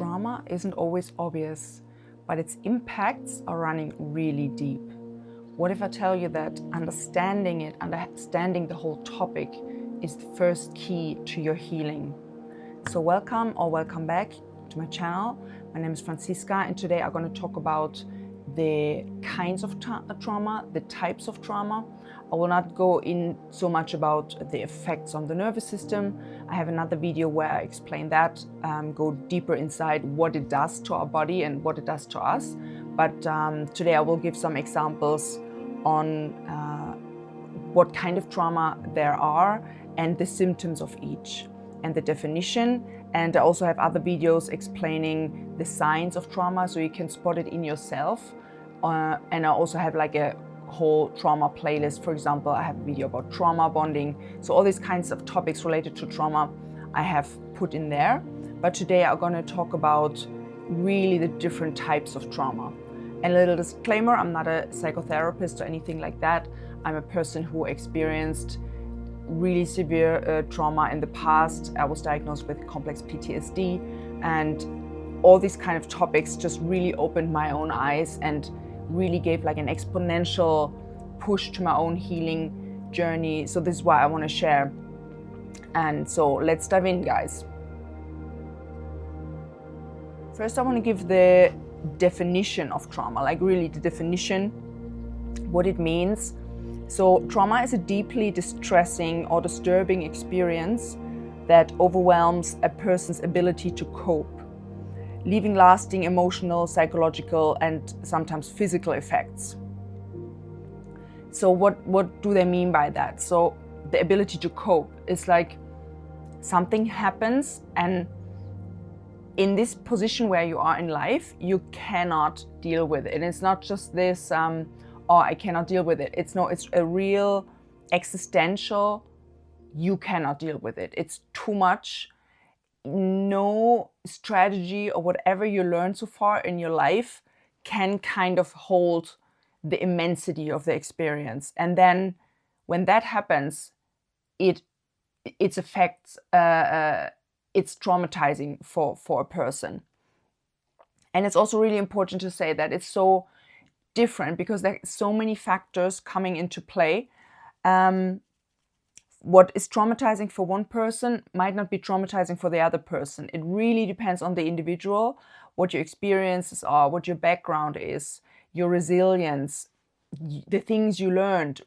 Trauma isn't always obvious, but its impacts are running really deep. What if I tell you that understanding it, understanding the whole topic, is the first key to your healing? So welcome or welcome back to my channel. My name is Franziska, and today I'm going to talk about the kinds of trauma, the types of trauma. I will not go in so much about the effects on the nervous system. I have another video where I explain that, go deeper inside what it does to our body and what it does to us. But today I will give some examples on what kind of trauma there are and the symptoms of each and the definition. And I also have other videos explaining the signs of trauma so you can spot it in yourself. And I also have like a whole trauma playlist. For example, I have a video about trauma bonding. So all these kinds of topics related to trauma I have put in there. But today I'm going to talk about really the different types of trauma. And a little disclaimer, I'm not a psychotherapist or anything like that. I'm a person who experienced really severe trauma in the past. I was diagnosed with complex PTSD, and all these kind of topics just really opened my own eyes and really gave like an exponential push to my own healing journey. So this is why I want to share. And so let's dive in, guys. First, I want to give the definition of trauma, like really the definition, what it means. So trauma is a deeply distressing or disturbing experience that overwhelms a person's ability to cope, leaving lasting emotional, psychological, and sometimes physical effects. So what do they mean by that? So the ability to cope is like something happens, and in this position where you are in life, you cannot deal with it. And it's not just this, oh, I cannot deal with it. It's a real existential, you cannot deal with it. It's too much. No strategy or whatever you learned so far in your life can kind of hold the immensity of the experience. And then when that happens, its effects, it's traumatizing for a person. And it's also really important to say that it's so different because there are so many factors coming into play. What is traumatizing for one person might not be traumatizing for the other person. It really depends on the individual, what your experiences are, what your background is, your resilience, the things you learned.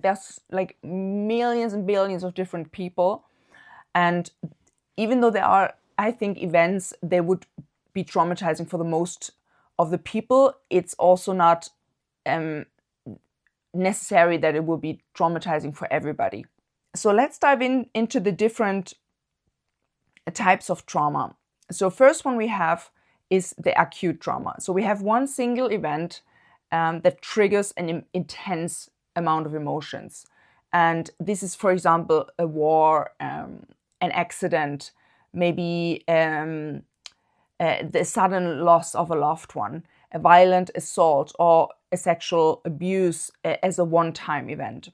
There's like millions and billions of different people. And even though there are, I think, events, they would be traumatizing for the most of the people, it's also not necessary that it will be traumatizing for everybody. So let's dive into the different types of trauma. So first one we have is the acute trauma. So we have one single event that triggers an intense amount of emotions. And this is, for example, a war, an accident, maybe the sudden loss of a loved one, a violent assault, or a sexual abuse as a one-time event.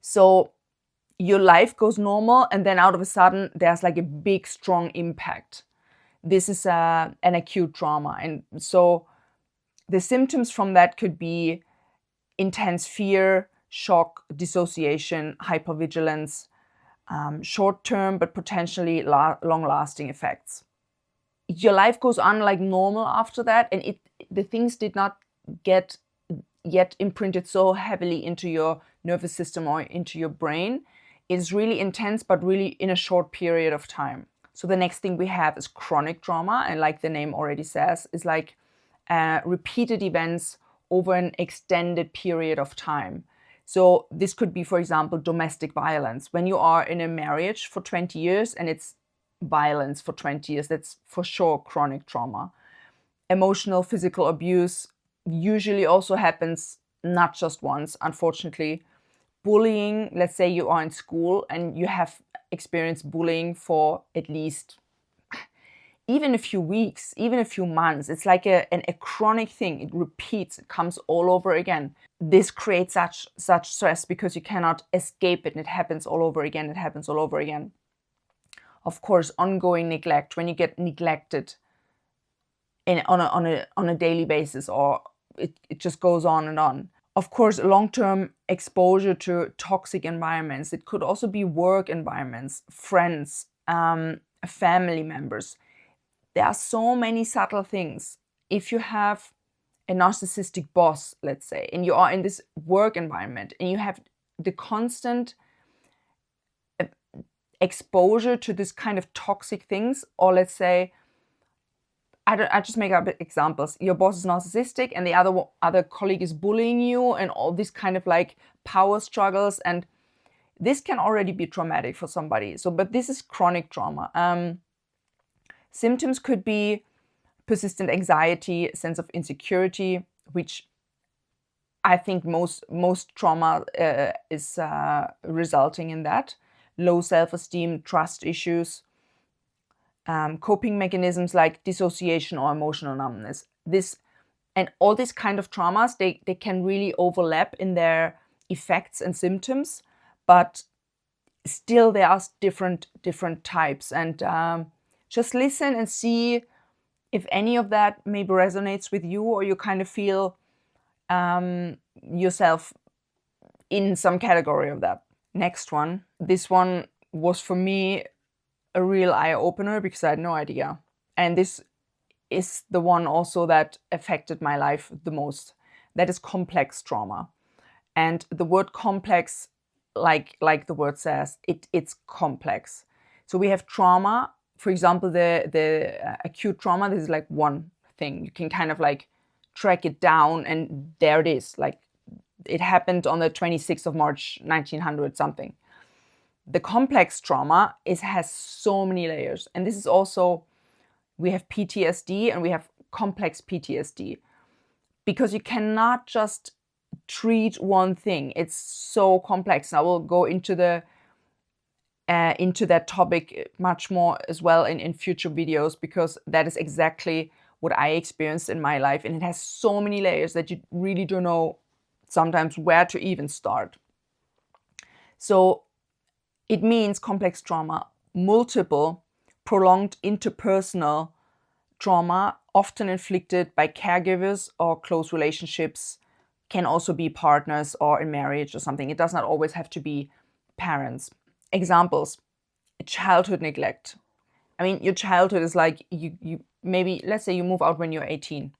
So your life goes normal, and then out of a sudden, there's like a big, strong impact. This is an acute trauma. And so the symptoms from that could be intense fear, shock, dissociation, hypervigilance, short-term but potentially long-lasting effects. Your life goes on like normal after that, and the things did not get yet imprinted so heavily into your nervous system or into your brain. It's really intense, but really in a short period of time. So the next thing we have is chronic trauma, and like the name already says, is like repeated events over an extended period of time. So this could be, for example, domestic violence. When you are in a marriage for 20 years and it's violence for 20 years, that's for sure chronic trauma. Emotional, physical abuse usually also happens not just once, unfortunately. Bullying, let's say you are in school and you have experienced bullying for at least even a few weeks, even a few months. It's like a chronic thing. It repeats, it comes all over again. This creates such stress because you cannot escape it, and it happens all over again. It happens all over again. Of course, ongoing neglect, when you get neglected on a daily basis, or it just goes on and on. Of course, long-term exposure to toxic environments. It could also be work environments, friends, family members. There are so many subtle things. If you have a narcissistic boss, let's say, and you are in this work environment and you have the constant exposure to this kind of toxic things, or let's say, I just make up examples. Your boss is narcissistic and the other colleague is bullying you, and all this kind of like power struggles, and this can already be traumatic for somebody. But this is chronic trauma. Symptoms could be persistent anxiety, sense of insecurity, which I think most trauma is resulting in that. Low self-esteem, trust issues, coping mechanisms like dissociation or emotional numbness. And all these kind of traumas, they can really overlap in their effects and symptoms, but still there are different types. And just listen and see if any of that maybe resonates with you, or you kind of feel yourself in some category of that. Next one. This one was for me a real eye-opener because I had no idea. And this is the one also that affected my life the most. That is complex trauma. And the word complex, like the word says, it's complex. So we have trauma. For example, the acute trauma, this is like one thing. You can kind of like track it down, and there it is. Like, it happened on the 26th of March, 1900 something. The complex trauma has so many layers. And this is also, we have PTSD and we have complex PTSD. Because you cannot just treat one thing. It's so complex. I will go into that topic much more as well in future videos, because that is exactly what I experienced in my life. And it has so many layers that you really don't know sometimes where to even start. So it means complex trauma, multiple, prolonged interpersonal trauma, often inflicted by caregivers or close relationships, can also be partners or in marriage or something. It does not always have to be parents. Examples: childhood neglect. I mean, your childhood is like, you maybe, let's say you move out when you're 18.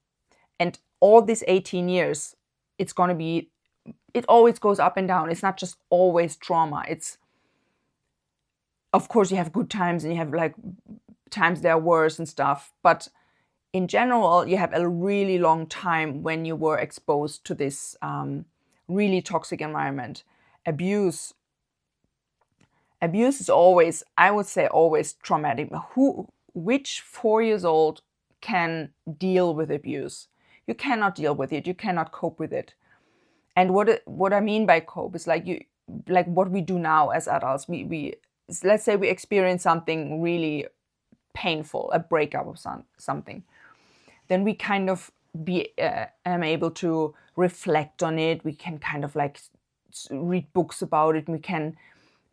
And all these 18 years, it always goes up and down. It's not just always trauma. Of course, you have good times and you have like times that are worse and stuff. But in general, you have a really long time when you were exposed to this really toxic environment. Abuse is always, I would say, always traumatic. Which 4-year-old can deal with abuse? You cannot deal with it. You cannot cope with it. And what I mean by cope is like what we do now as adults. We let's say we experience something really painful, a breakup of something. Then we kind of am able to reflect on it. We can kind of like read books about it. We can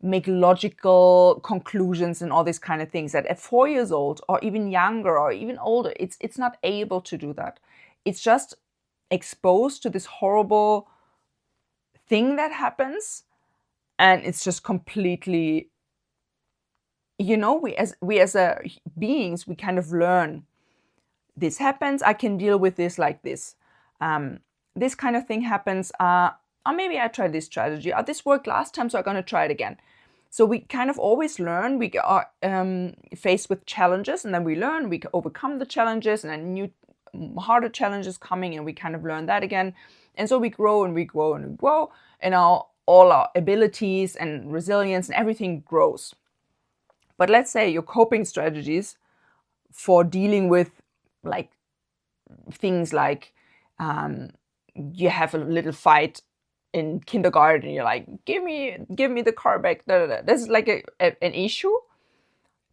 make logical conclusions and all these kind of things that at 4 years old or even younger or even older, it's not able to do that. It's just exposed to this horrible thing that happens, and it's just completely, we as beings, we kind of learn, this happens, I can deal with this like this. This kind of thing happens, or maybe I tried this strategy, or this worked last time, so I'm going to try it again. So we kind of always learn. We are faced with challenges, and then we learn, we overcome the challenges, and then new, harder challenges coming, and we kind of learn that again. And so we grow and we grow and we grow, and all our abilities and resilience and everything grows. But let's say your coping strategies for dealing with like things like you have a little fight in kindergarten, you're like, give me the car back. This is like an issue.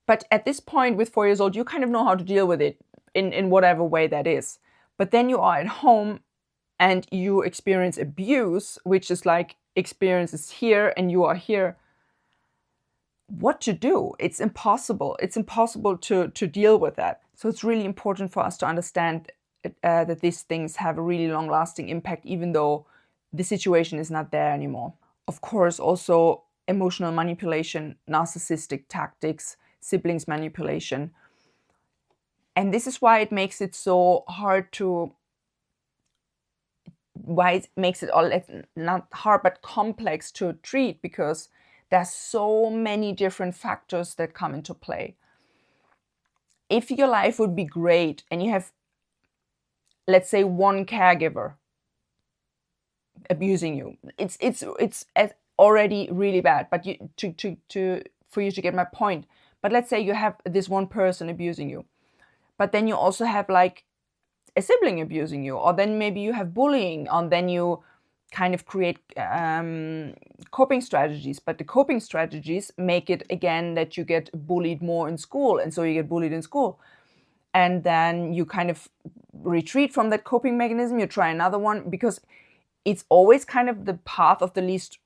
But at this point, with 4 years old, you kind of know how to deal with it in whatever way that is. But then you are at home and you experience abuse, which is like experiences here and you are here. what to do. It's impossible. It's impossible to deal with that. So it's really important for us to understand that these things have a really long-lasting impact, even though the situation is not there anymore. Of course, also emotional manipulation, narcissistic tactics, siblings manipulation. And this is why it makes it so hard to, why it makes it all, not hard, but complex to treat, because there's so many different factors that come into play. If your life would be great and you have, let's say, one caregiver abusing you, it's already really bad. But for you to get my point, but let's say you have this one person abusing you, but then you also have like a sibling abusing you, or then maybe you have bullying, and then you kind of create coping strategies. But the coping strategies make it again that you get bullied more in school, and so you get bullied in school, and then you kind of retreat from that coping mechanism, you try another one, because it's always kind of the path of the least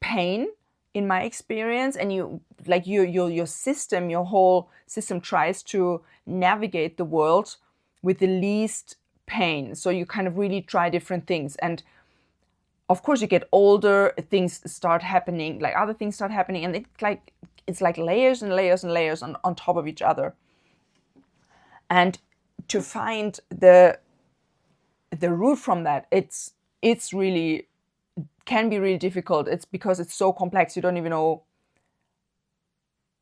pain in my experience. And you, like, your system, your whole system tries to navigate the world with the least pain. So you kind of really try different things. And of course you get older, things start happening, like other things start happening, and it's like layers and layers and layers on top of each other. And to find the root from that, it's really, can be really difficult. It's because it's so complex, you don't even know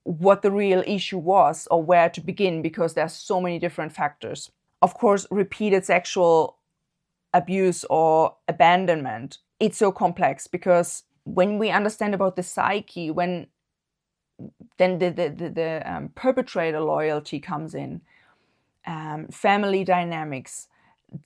what the real issue was or where to begin, because there's so many different factors. Of course, repeated sexual abuse or abandonment, it's so complex, because when we understand about the psyche, then the perpetrator loyalty comes in, family dynamics,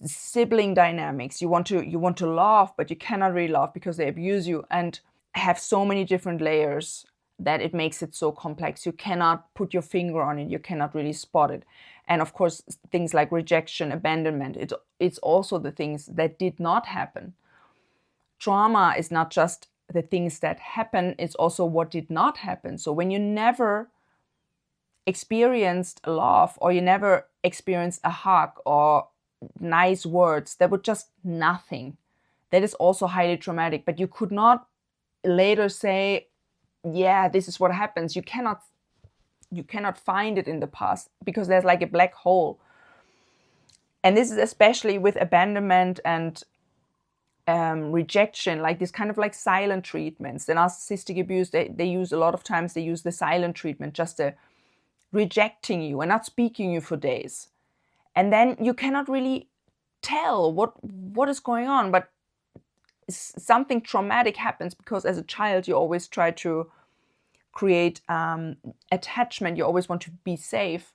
sibling dynamics. You want to love, but you cannot really love because they abuse you, and have so many different layers that it makes it so complex. You cannot put your finger on it. You cannot really spot it. And of course, things like rejection, abandonment, it's also the things that did not happen. Trauma is not just the things that happen, it's also what did not happen. So when you never experienced love, or you never experienced a hug or nice words, that were just nothing, that is also highly traumatic. But you could not later say, yeah, this is what happens. You cannot find it in the past, because there's like a black hole. And this is especially with abandonment and rejection, like this kind of like silent treatments. The narcissistic abuse, they use a lot of times, they use the silent treatment, just rejecting you and not speaking to you for days. And then you cannot really tell what is going on, but something traumatic happens, because as a child you always try to create attachment, you always want to be safe.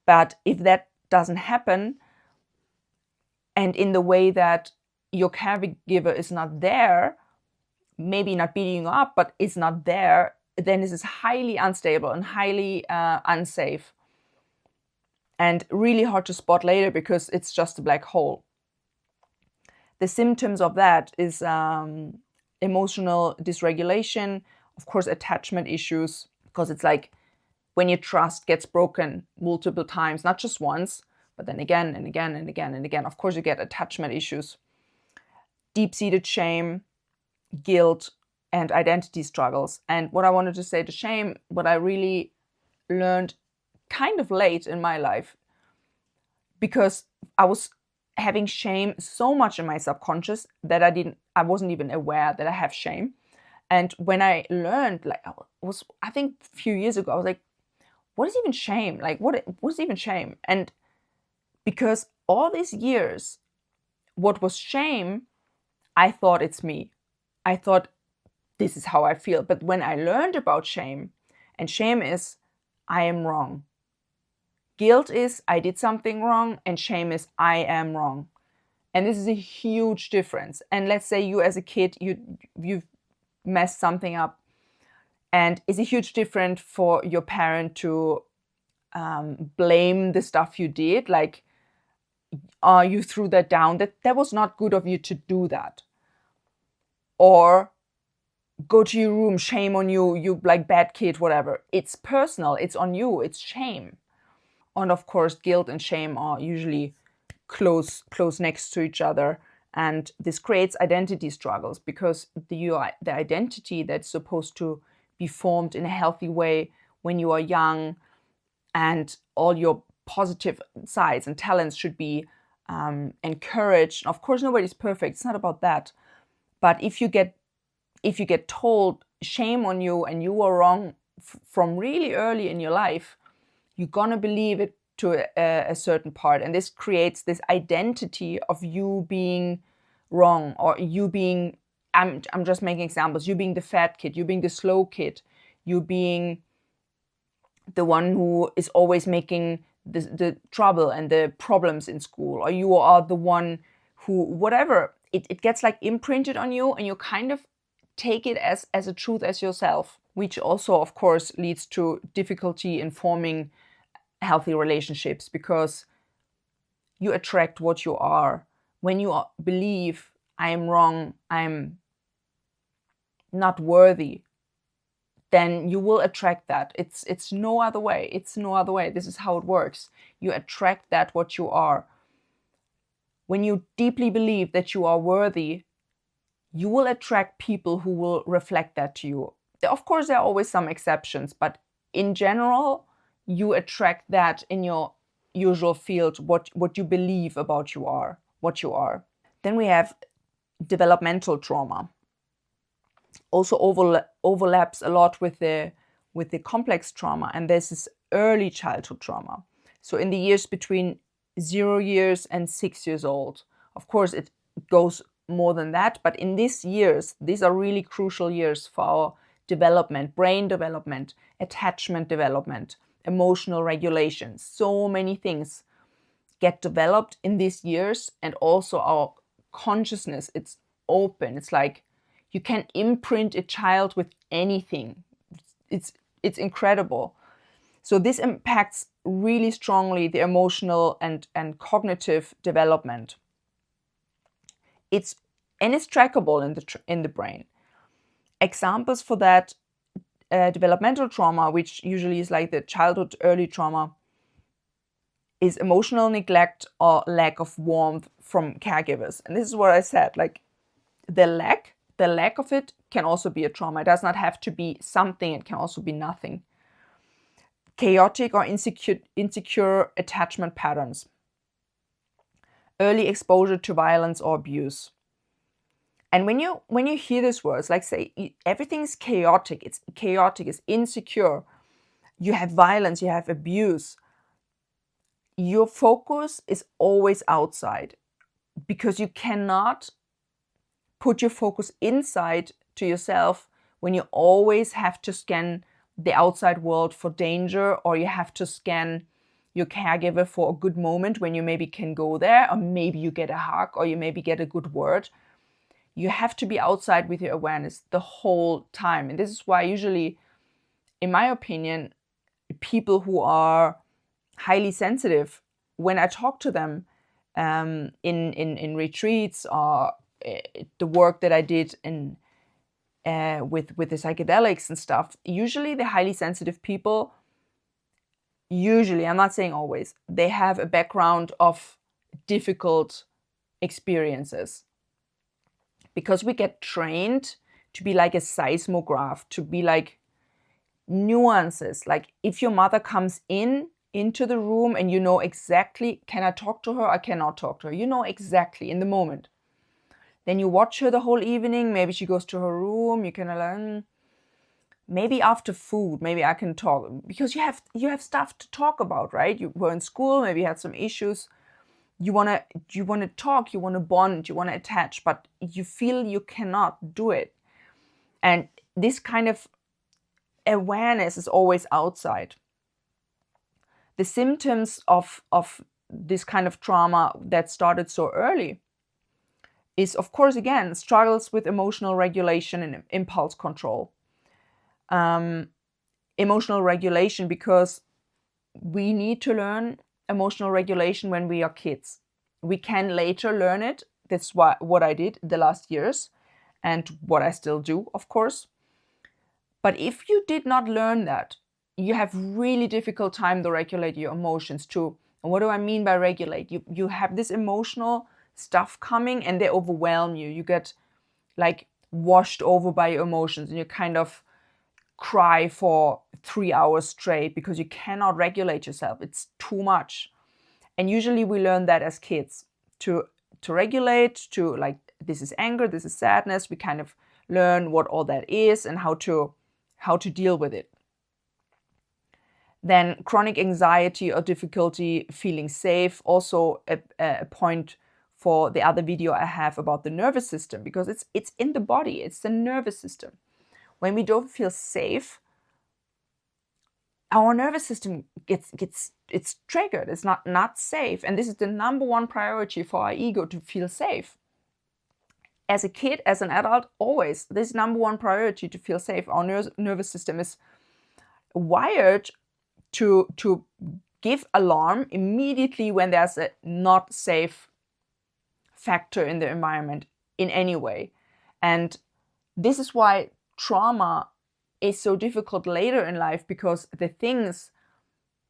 But if that doesn't happen, and in the way that your caregiver is not there, maybe not beating you up, but is not there, then this is highly unstable and highly unsafe, and really hard to spot later, because it's just a black hole. The symptoms of that is emotional dysregulation, of course, attachment issues, because it's like when your trust gets broken multiple times, not just once, but then again and again and again and again. Of course, you get attachment issues. Deep-seated shame, guilt, and identity struggles. And what I wanted to say to shame, what I really learned kind of late in my life, because I was having shame so much in my subconscious that I wasn't even aware that I have shame. And when I learned, like, I think a few years ago, I was like, what is even shame? Like, what is even shame? And because all these years, what was shame, I thought it's me. I thought this is how I feel. But when I learned about shame, and shame is, I am wrong. Guilt is, I did something wrong, and shame is, I am wrong. And this is a huge difference. And let's say you as a kid, you've messed something up, and it's a huge difference for your parent to blame the stuff you did, like, you threw that down, that was not good of you to do that. Or go to your room, shame on you, you like bad kid, whatever. It's personal, it's on you, it's shame. And of course, guilt and shame are usually close next to each other. And this creates identity struggles because the identity that's supposed to be formed in a healthy way when you are young, and all your positive sides and talents should be encouraged. Of course, nobody's perfect. It's not about that. But if you get told shame on you and you are wrong from really early in your life, you're gonna believe it to a certain part, and this creates this identity of you being wrong, or you being, I'm just making examples, you being the fat kid, you being the slow kid, you being the one who is always making the trouble and the problems in school, or you are the one who, whatever, it gets like imprinted on you, and you kind of take it as a truth as yourself, which also of course leads to difficulty in forming healthy relationships, because you attract what you are. When you believe I am wrong, I'm not worthy, then you will attract that. It's no other way. It's no other way. This is how it works. You attract that what you are. When you deeply believe that you are worthy, you will attract people who will reflect that to you. Of course, there are always some exceptions, but in general, you attract that in your usual field, what you believe about what you are. Then we have developmental trauma. Also overlaps a lot with the complex trauma, and this is early childhood trauma. So in the years between 0 years and 6 years old. Of course, it goes more than that, but in these years, these are really crucial years for our development, brain development, attachment development, emotional regulation. So many things get developed in these years, and also our consciousness, it's open. It's like you can imprint a child with anything. It's incredible. So this impacts really strongly the emotional and cognitive development. It's trackable in the brain. Examples for that, developmental trauma, which usually is like the childhood early trauma, is emotional neglect or lack of warmth from caregivers. And this is what I said, like the lack of it can also be a trauma. It does not have to be something, it can also be nothing. Chaotic or insecure attachment patterns. Early exposure to violence or abuse. And when you hear these words, like say everything's chaotic, it's insecure, you have violence, you have abuse, your focus is always outside, because you cannot put your focus inside to yourself when you always have to scan the outside world for danger, or you have to scan your caregiver for a good moment when you maybe can go there, or maybe you get a hug, or you maybe get a good word. You have to be outside with your awareness the whole time. And this is why usually, in my opinion, people who are highly sensitive, when I talk to them in retreats, or the work that I did in with the psychedelics and stuff, usually the highly sensitive people, usually, I'm not saying always, they have a background of difficult experiences, because we get trained to be like a seismograph, to be like nuances. Like if your mother comes into the room and you know exactly, can I talk to her? I cannot talk to her. You know exactly in the moment. Then you watch her the whole evening. Maybe she goes to her room. You can learn. Maybe after food, maybe I can talk, because you have stuff to talk about, right? You were in school, maybe you had some issues. You wanna talk, you wanna bond, you wanna attach, but you feel you cannot do it. And this kind of awareness is always outside. The symptoms of this kind of trauma that started so early is, of course, again, struggles with emotional regulation and impulse control. Emotional regulation, because we need to learn emotional regulation when we are kids. We can later learn it. That's what I did the last years. and what I still do, of course. But if you did not learn that, you have really difficult time to regulate your emotions too. And what do I mean by regulate? You have this emotional stuff coming and they overwhelm you. You get like washed over by your emotions and you kind of cry for 3 hours straight because you cannot regulate yourself. It's too much. And usually we learn that as kids to regulate, to like, this is anger, this is sadness. We kind of learn what all that is and how to deal with it. Then chronic anxiety or difficulty feeling safe, also a point for the other video I have about the nervous system, because it's in the body, it's the nervous system. When we don't feel safe, our nervous system it's triggered. It's not safe, and this is the number one priority for our ego, to feel safe. As a kid, as an adult, always this number one priority, to feel safe. Our nervous system is wired to give alarm immediately when there's a not safe factor in the environment in any way. And this is why trauma is so difficult later in life, because the things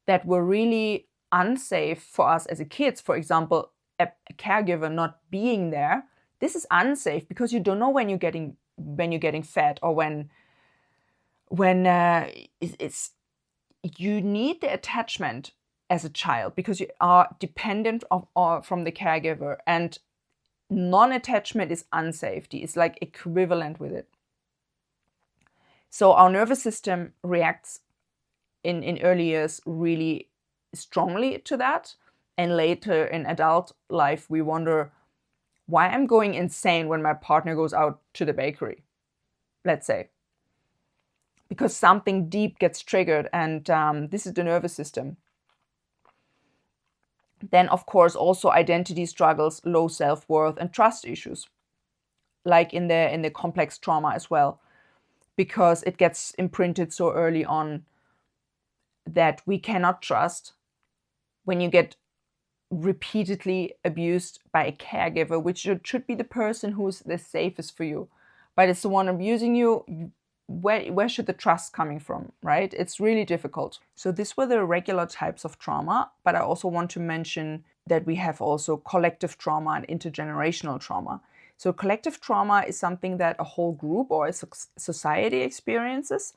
that were really unsafe for us as a kids, for example, a caregiver not being there, this is unsafe because you don't know when you're getting fed, or when it's you need the attachment as a child, because you are dependent from the caregiver, and non-attachment is unsafety. It's like equivalent with it. So our nervous system reacts in early years really strongly to that. And later in adult life, we wonder why I'm going insane when my partner goes out to the bakery, let's say. Because something deep gets triggered, and this is the nervous system. Then, of course, also identity struggles, low self-worth, and trust issues, like in the complex trauma as well, because it gets imprinted so early on that we cannot trust. When you get repeatedly abused by a caregiver, which should be the person who's the safest for you, but it's the one abusing you, where should the trust coming from, right? It's really difficult. So these were the regular types of trauma, but I also want to mention that we have also collective trauma and intergenerational trauma. So collective trauma is something that a whole group or a society experiences.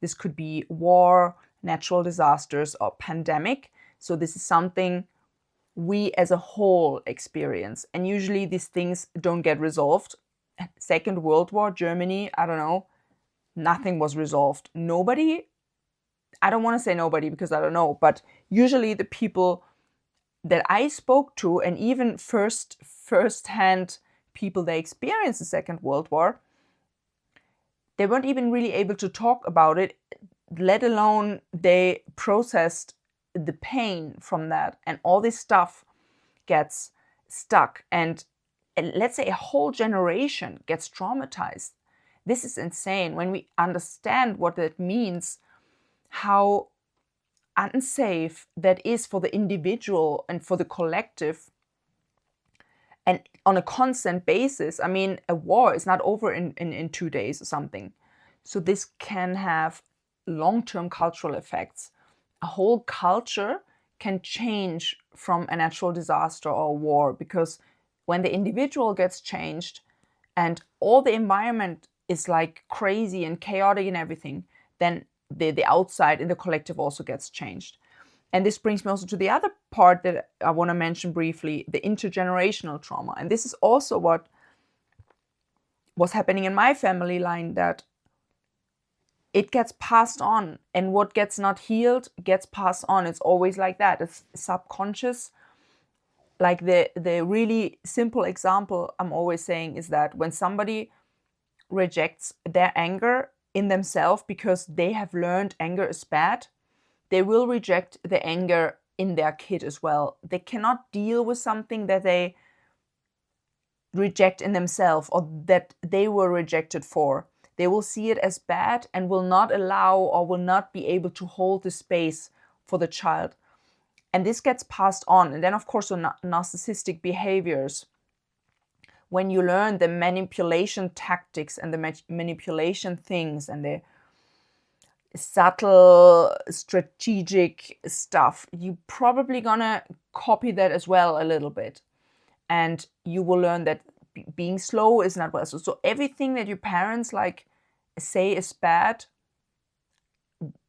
This could be war, natural disasters, or pandemic. So this is something we as a whole experience. And usually these things don't get resolved. Second World War, Germany, I don't know, nothing was resolved. Nobody, I don't want to say nobody because I don't know, but usually the people that I spoke to, and even first-hand people that experienced the Second World War, they weren't even really able to talk about it, let alone they processed the pain from that, and all this stuff gets stuck, and let's say a whole generation gets traumatized. This is insane when we understand what that means, how unsafe that is for the individual and for the collective, and on a constant basis. I mean, a war is not over in 2 days or something. So this can have long-term cultural effects. A whole culture can change from a natural disaster or a war, because when the individual gets changed and all the environment is like crazy and chaotic and everything, then the outside in the collective also gets changed. And this brings me also to the other part that I want to mention briefly, the intergenerational trauma. And this is also what was happening in my family line, that it gets passed on, and what gets not healed gets passed on. It's always like that. It's subconscious. Like the really simple example I'm always saying is that when somebody rejects their anger in themselves because they have learned anger is bad, they will reject the anger in their kid as well. They cannot deal with something that they reject in themselves or that they were rejected for. They will see it as bad and will not allow or will not be able to hold the space for the child. And this gets passed on. And then, of course, narcissistic behaviors, when you learn the manipulation tactics and the manipulation things and the subtle strategic stuff, you're probably gonna copy that as well a little bit. And you will learn that being slow is not well. So everything that your parents like say is bad,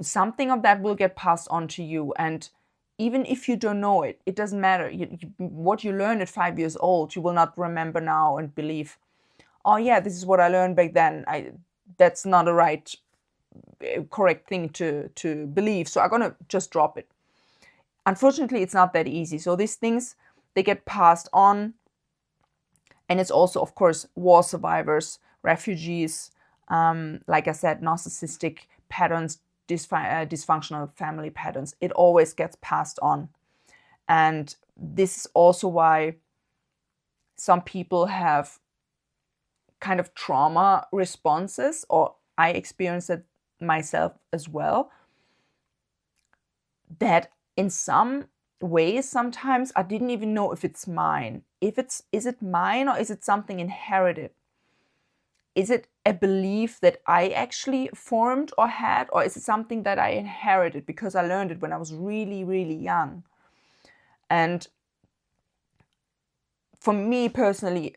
something of that will get passed on to you. And even if you don't know it, it doesn't matter. What you learned at 5 years old, you will not remember now and believe, oh yeah, this is what I learned back then. That's not a right, correct thing to believe. So I'm gonna just drop it. Unfortunately, it's not that easy. So these things, they get passed on. And it's also, of course, war survivors, refugees, like I said, narcissistic patterns, dysfunctional family patterns. It always gets passed on. And this is also why some people have kind of trauma responses, or I experienced it myself as well, that in some ways sometimes I didn't even know if it's mine. Is it mine, or is it something inherited? Is it a belief that I actually formed or had, or is it something that I inherited because I learned it when I was really, really young? And for me personally,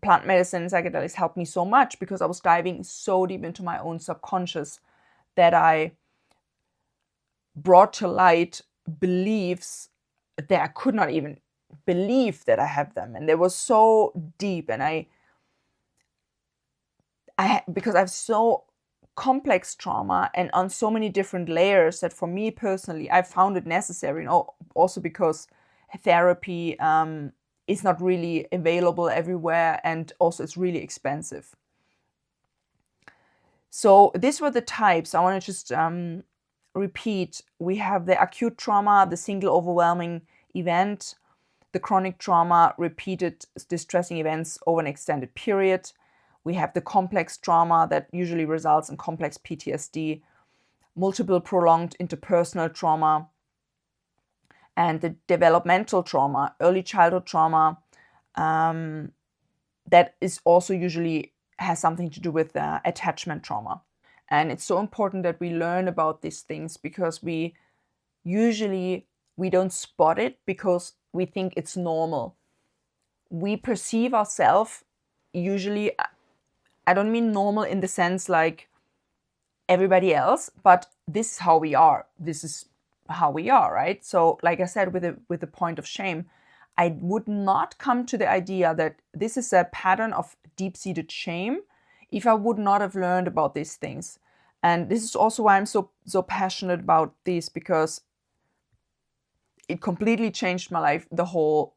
plant medicine and psychedelics helped me so much because I was diving so deep into my own subconscious that I brought to light beliefs that I could not even believe that I have them. And they were so deep, and I because I have so complex trauma and on so many different layers, that for me personally, I found it necessary. Also because therapy is not really available everywhere, and also it's really expensive. So these were the types. I want to just repeat. We have the acute trauma, the single overwhelming event, the chronic trauma, repeated distressing events over an extended period. We have the complex trauma that usually results in complex PTSD, multiple prolonged interpersonal trauma, and the developmental trauma, early childhood trauma, that is also usually has something to do with attachment trauma. And it's so important that we learn about these things, because we don't spot it because we think it's normal. We perceive ourselves usually, I don't mean normal in the sense like everybody else, but this is how we are. This is how we are, right? So like I said, with the point of shame, I would not come to the idea that this is a pattern of deep-seated shame if I would not have learned about these things. And this is also why I'm so passionate about this, because it completely changed my life, the whole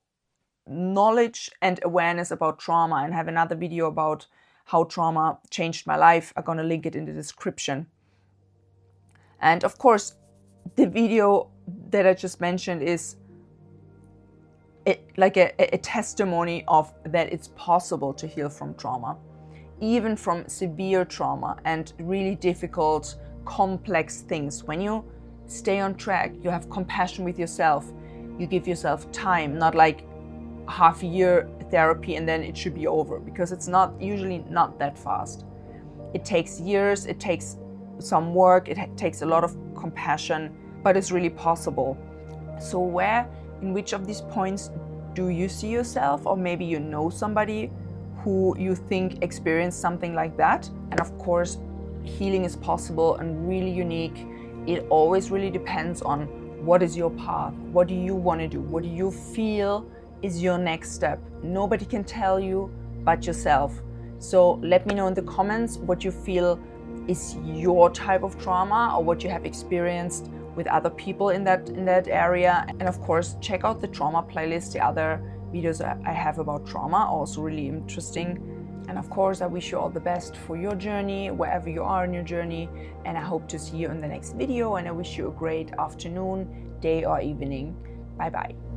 knowledge and awareness about trauma. And I have another video about how trauma changed my life. I'm going to link it in the description. And of course, the video that I just mentioned is like a testimony of that it's possible to heal from trauma, even from severe trauma and really difficult, complex things. When you stay on track, you have compassion with yourself, you give yourself time, not like half a year therapy and then it should be over, because it's usually not that fast. It takes years, it takes some work, it takes a lot of compassion, but it's really possible. So in which of these points do you see yourself, or maybe you know somebody who you think experienced something like that? And of course, healing is possible and really unique. It always really depends on what is your path, what do you want to do, what do you feel is your next step. Nobody can tell you but yourself. So let me know in the comments what you feel is your type of trauma, or what you have experienced with other people in that area. And of course, check out the trauma playlist. The other videos I have about trauma are also really interesting. And of course, I wish you all the best for your journey, wherever you are in your journey. And I hope to see you in the next video. And I wish you a great afternoon, day, or evening. Bye bye.